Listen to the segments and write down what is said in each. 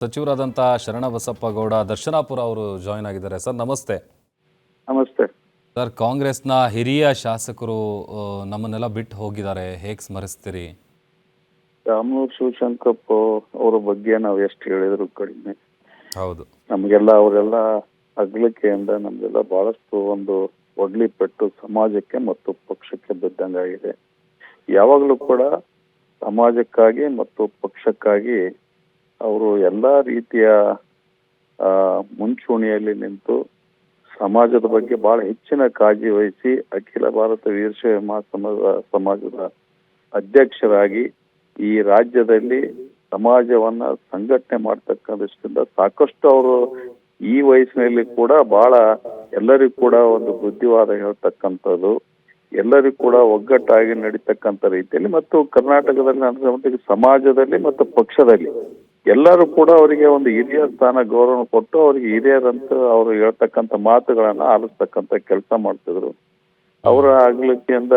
ಸಚಿವರಾದಂಥ ಶರಣಬಸಪ್ಪ ಗೌಡ ದರ್ಶನಾಪುರ ಅವರು ಜಾಯ್ನ್ ಆಗಿದ್ದಾರೆ. ಸರ್ ನಮಸ್ತೆ. ನಮಸ್ತೆ ಸರ್, ಕಾಂಗ್ರೆಸ್ನ ಹಿರಿಯ ಶಾಸಕರು ನಮ್ಮನ್ನೆಲ್ಲ ಬಿಟ್ಟು ಹೋಗಿದ್ದಾರೆ, ಹೇಗೆ ಸ್ಮರಿಸ್ತೀರಿ? ಶಾಮನೂರು ಶಿವಶಂಕರಪ್ಪ ಅವರ ಬಗ್ಗೆ ನಾವು ಎಷ್ಟು ಹೇಳಿದ್ರು ಕಡಿಮೆ. ಹೌದು, ನಮಗೆಲ್ಲ ಅವರೆಲ್ಲ ಅಗಲಿಕೆಯಿಂದ ನಮಗೆಲ್ಲ ಬಹಳಷ್ಟು ಒಂದು ಒಡ್ಲಿ ಪೆಟ್ಟು ಸಮಾಜಕ್ಕೆ ಮತ್ತು ಪಕ್ಷಕ್ಕೆ ಬಿದ್ದಂಗಾಗಿದೆ. ಯಾವಾಗಲೂ ಕೂಡ ಸಮಾಜಕ್ಕಾಗಿ ಮತ್ತು ಪಕ್ಷಕ್ಕಾಗಿ ಅವರು ಎಲ್ಲಾ ರೀತಿಯ ಮುಂಚೂಣಿಯಲ್ಲಿ ನಿಂತು ಸಮಾಜದ ಬಗ್ಗೆ ಬಹಳ ಹೆಚ್ಚಿನ ಕಾಳಜಿ ವಹಿಸಿ ಅಖಿಲ ಭಾರತ ವೀರಶೈವ ಸಮಾಜದ ಅಧ್ಯಕ್ಷರಾಗಿ ಈ ರಾಜ್ಯದಲ್ಲಿ ಸಮಾಜವನ್ನ ಸಂಘಟನೆ ಮಾಡ್ತಕ್ಕ ದೃಷ್ಟಿಯಿಂದ ಸಾಕಷ್ಟು ಅವರು ಈ ವಯಸ್ಸಿನಲ್ಲಿ ಕೂಡ ಬಹಳ ಎಲ್ಲರಿಗೂ ಕೂಡ ಒಂದು ಬುದ್ಧಿವಾದ ಹೇಳ್ತಕ್ಕಂಥದ್ದು, ಎಲ್ಲರಿಗೂ ಕೂಡ ಒಗ್ಗಟ್ಟಾಗಿ ನಡೀತಕ್ಕಂಥ ರೀತಿಯಲ್ಲಿ ಮತ್ತು ಕರ್ನಾಟಕದಲ್ಲಿ ನಡೆದ ಸಮಾಜದಲ್ಲಿ ಮತ್ತು ಪಕ್ಷದಲ್ಲಿ ಎಲ್ಲರೂ ಕೂಡ ಅವರಿಗೆ ಒಂದು ಹಿರಿಯ ಸ್ಥಾನ ಗೌರವ ಕೊಟ್ಟು ಅವರಿಗೆ ಹಿರಿಯರಂತ ಅವರು ಹೇಳ್ತಕ್ಕಂಥ ಮಾತುಗಳನ್ನ ಆಲಿಸ್ತಕ್ಕಂಥ ಕೆಲಸ ಮಾಡ್ತಿದ್ರು. ಅವರ ಅಗಲಿಕೆಯಿಂದ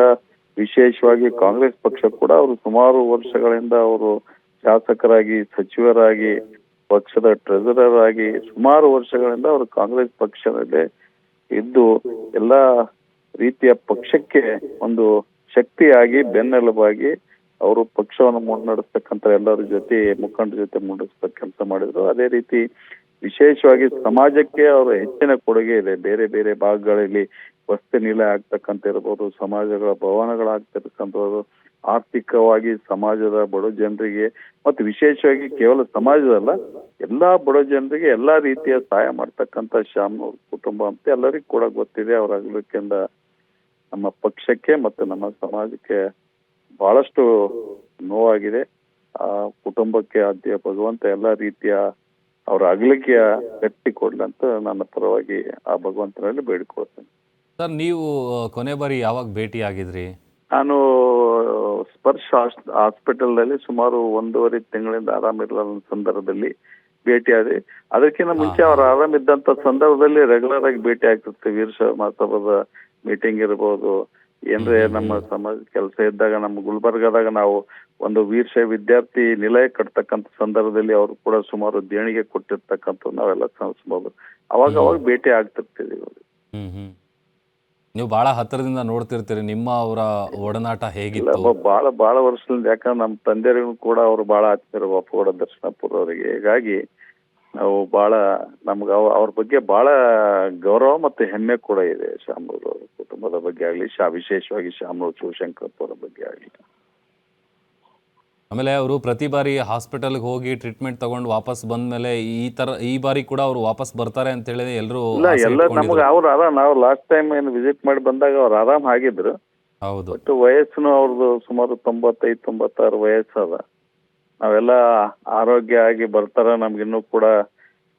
ವಿಶೇಷವಾಗಿ ಕಾಂಗ್ರೆಸ್ ಪಕ್ಷ ಕೂಡ ಅವರು ಸುಮಾರು ವರ್ಷಗಳಿಂದ ಅವರು ಶಾಸಕರಾಗಿ, ಸಚಿವರಾಗಿ, ಪಕ್ಷದ ಟ್ರೆಜರರ್ ಆಗಿ ಸುಮಾರು ವರ್ಷಗಳಿಂದ ಅವರು ಕಾಂಗ್ರೆಸ್ ಪಕ್ಷದಲ್ಲಿ ಇದ್ದು ಎಲ್ಲಾ ರೀತಿಯ ಪಕ್ಷಕ್ಕೆ ಒಂದು ಶಕ್ತಿಯಾಗಿ ಬೆನ್ನೆಲುಬಾಗಿ ಅವರು ಪಕ್ಷವನ್ನು ಮುನ್ನಡೆಸ್ತಕ್ಕಂಥ ಎಲ್ಲರ ಜೊತೆ ಮುಖಂಡರ ಜೊತೆ ಮುನ್ನಡೆಸ್ತಕ್ಕ ಕೆಲಸ ಮಾಡಿದ್ರು. ಅದೇ ರೀತಿ ವಿಶೇಷವಾಗಿ ಸಮಾಜಕ್ಕೆ ಅವರ ಹೆಚ್ಚಿನ ಕೊಡುಗೆ ಇದೆ. ಬೇರೆ ಬೇರೆ ಭಾಗಗಳಲ್ಲಿ ವಸತಿ ನಿಲಯ ಆಗ್ತಕ್ಕಂಥ ಇರ್ಬೋದು, ಸಮಾಜಗಳ ಭವನಗಳಾಗ್ತಿರ್ತಕ್ಕಂಥದ್ದು, ಆರ್ಥಿಕವಾಗಿ ಸಮಾಜದ ಬಡ ಜನರಿಗೆ ಮತ್ತು ವಿಶೇಷವಾಗಿ ಕೇವಲ ಸಮಾಜದಲ್ಲ ಎಲ್ಲಾ ಬಡ ಜನರಿಗೆ ಎಲ್ಲಾ ರೀತಿಯ ಸಹಾಯ ಮಾಡ್ತಕ್ಕಂಥ ಶಾಮನೂರ್ ಕುಟುಂಬ ಅಂತ ಎಲ್ಲರಿಗೂ ಕೂಡ ಗೊತ್ತಿದೆ. ಅವರ ಅಗಲಿಕೆಯಿಂದ ನಮ್ಮ ಪಕ್ಷಕ್ಕೆ ಮತ್ತು ನಮ್ಮ ಸಮಾಜಕ್ಕೆ ಬಹಳಷ್ಟು ನೋವಾಗಿದೆ. ಆ ಕುಟುಂಬಕ್ಕೆ ಆದ್ಯ ಭಗವಂತ ಎಲ್ಲಾ ರೀತಿಯ ಅವರ ಅಗಲಿಕೆಯ ಗಟ್ಟಿ ಕೊಡ್ಲಿ ಅಂತ ನನ್ನ ಪರವಾಗಿ ಆ ಭಗವಂತನಲ್ಲಿ ಬೇಡಿಕೊಳ್ತೇನೆ. ಸರ್, ನೀವು ಕೊನೆ ಬಾರಿ ಯಾವಾಗ ಭೇಟಿ ಆಗಿದ್ರಿ? ನಾನು ಸ್ಪರ್ಶ ಹಾಸ್ಪಿಟಲ್ನಲ್ಲಿ ಸುಮಾರು 1.5 ತಿಂಗಳಿಂದ ಆರಾಮಿರಲಾದ ಸಂದರ್ಭದಲ್ಲಿ ಭೇಟಿಯಾದೆ. ಅದಕ್ಕಿಂತ ಮುಂಚೆ ಅವ್ರು ಆರಾಮಿದ್ದಂತ ಸಂದರ್ಭದಲ್ಲಿ ರೆಗ್ಯುಲರ್ ಆಗಿ ಭೇಟಿ ಆಗ್ತಿರ್ತೀವಿ. ವೀರಶೈವ ಮಹಾಸಭಾದ ಮೀಟಿಂಗ್ ಇರ್ಬೋದು, ಏನ್ರೆ ನಮ್ಮ ಸಮಾಜ ಕೆಲಸ ಇದ್ದಾಗ ನಮ್ಮ ಗುಲ್ಬರ್ಗಾದಾಗ ನಾವು ಒಂದು ವೀರಶೈವ ವಿದ್ಯಾರ್ಥಿ ನಿಲಯ ಕಟ್ತಕ್ಕಂಥ ಸಂದರ್ಭದಲ್ಲಿ ಅವರು ಕೂಡ ಸುಮಾರು ದೇಣಿಗೆ ಕೊಟ್ಟಿರ್ತಕ್ಕಂಥ ನಾವೆಲ್ಲ ಸಂಸ್ಬೋದು ಅವಾಗ ಭೇಟಿ ಆಗ್ತಿರ್ತೀವಿ. ನೀವು ಬಹಳ ಹತ್ತಿರದಿಂದ ನೋಡ್ತಿರ್ತೀರಿ, ನಿಮ್ಮ ಅವರ ಒಡನಾಟ ಹೇಗಿತ್ತು? ಬಹಳ ವರ್ಷದಿಂದ, ಯಾಕಂದ್ರೆ ನಮ್ಮ ತಂದೆಯರಿಗೂ ಕೂಡ ಅವರು ಬಹಳ ಆತ್ಮೀಯರು ಅಪ್ಪಗೌಡ ದರ್ಶನಾಪುರ ಅವರಿಗೆ. ಹೀಗಾಗಿ ನಾವು ಬಹಳ ನಮ್ಗೆ ಅವ್ರ ಬಗ್ಗೆ ಬಹಳ ಗೌರವ ಮತ್ತು ಹೆಮ್ಮೆ ಕೂಡ ಇದೆ. ಶಾಮನೂರು ಅವರ ಕುಟುಂಬದ ಬಗ್ಗೆ ಆಗ್ಲಿ, ವಿಶೇಷವಾಗಿ ಶಾಮನೂರು ಶಿವಶಂಕರಪ್ಪ ಅವರ ಬಗ್ಗೆ ಆಗ್ಲಿ. ಆಮೇಲೆ ಅವರು ಪ್ರತಿ ಬಾರಿ ಹಾಸ್ಪಿಟಲ್ಗೆ ಹೋಗಿ ಟ್ರೀಟ್ಮೆಂಟ್ ತಗೊಂಡು ವಾಪಸ್ ಬಂದ್ಮೇಲೆ ಈ ಬಾರಿ ಕೂಡ ಅವರು ವಾಪಸ್ ಬರ್ತಾರೆ ಅಂತ ಹೇಳಿ ಎಲ್ಲರೂ ನಮ್ಗೆ ಅವ್ರು ಆರಾಮ್, ನಾವು ಲಾಸ್ಟ್ ಟೈಮ್ ಏನು ವಿಸಿಟ್ ಮಾಡಿ ಬಂದಾಗ ಅವ್ರು ಆರಾಮ್ ಆಗಿದ್ರು. ಹೌದು, ಬಟ್ ವಯಸ್ಸುನು ಅವ್ರದ್ದು ಸುಮಾರು 95-96 ವಯಸ್ಸದ. ನಾವೆಲ್ಲ ಆರೋಗ್ಯ ಆಗಿ ಬರ್ತಾರ, ನಮ್ಗಿನ್ನೂ ಕೂಡ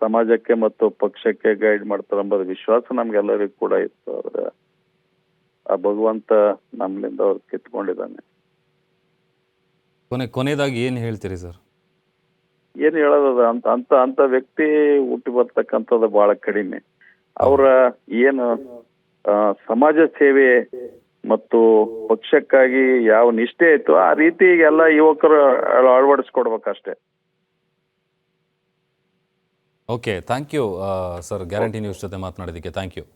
ಸಮಾಜಕ್ಕೆ ಮತ್ತು ಪಕ್ಷಕ್ಕೆ ಗೈಡ್ ಮಾಡ್ತಾರ ಎಂಬುದು ವಿಶ್ವಾಸ ನಮ್ಗೆಲ್ಲರಿಗೂ ಕೂಡ ಇತ್ತು. ಅವ್ರ ಆ ಭಗವಂತ ನಮ್ಮಿಂದ ಅವ್ರು ಕಿತ್ಕೊಂಡಿದ್ದಾನೆ. ಕೊನೆಯದಾಗಿ ಏನ್ ಹೇಳ್ತೀರಿ ಸರ್? ಏನ್ ಹೇಳೋದ ಅಂತ ವ್ಯಕ್ತಿ ಹುಟ್ಟಿ ಬರ್ತಕ್ಕಂಥದ್ದು ಬಹಳ ಕಡಿಮೆ. ಅವರ ಏನು ಸಮಾಜ ಸೇವೆ ಮತ್ತು ಪಕ್ಷಕ್ಕಾಗಿ ಯಾವ ನಿಷ್ಠೆ ಇತ್ತು ಆ ರೀತಿ ಎಲ್ಲ ಯುವಕರು ಅಳವಡಿಸ್ಕೊಡ್ಬೇಕಷ್ಟೇ. Okay, thank you sir, guarantee news ಜೊತೆ ಮಾತನಾಡಿದ್ದಕ್ಕೆ ಥ್ಯಾಂಕ್ ಯು.